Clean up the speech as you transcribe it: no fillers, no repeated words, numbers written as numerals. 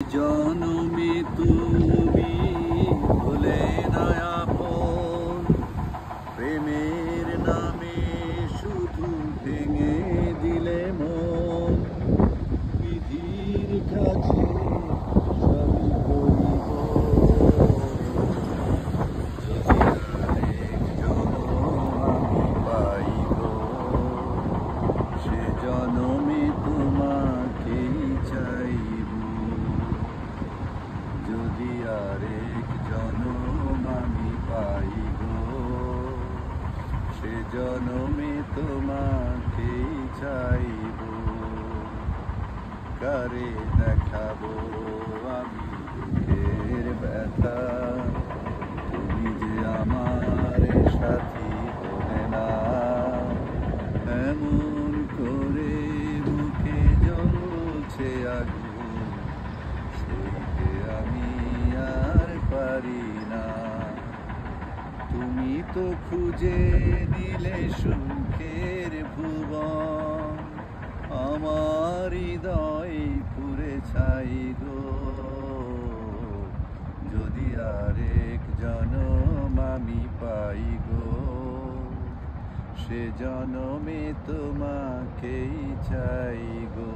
জনমে তুমি ভুলে না আপন, প্রেমের নামে শুধু ভেঙে দিলে মন। বিধির কাছে সবই করিব, যদি আরেক জনম আমি পাইব, সে জনমে তোমাকেই চাইব। যদি আরেক জনম আমি পাই গো, সে জনমে তোমাকেই চাইব। কারে দেখাবো আমি দুঃখের ব্যথা, তুমি যে আমার সাথী হলে না। এমন করে বুকে জ্বলছে আগুন, সইতে আমি আর পারি না। তুমি তো খুঁজে দিলে সুখের ভুবন, আমার হৃদয় পুড়ে ছাই গো। যদি আরেক জনম আমি পাই গো, সে জনমে তোমাকেই চাই গো।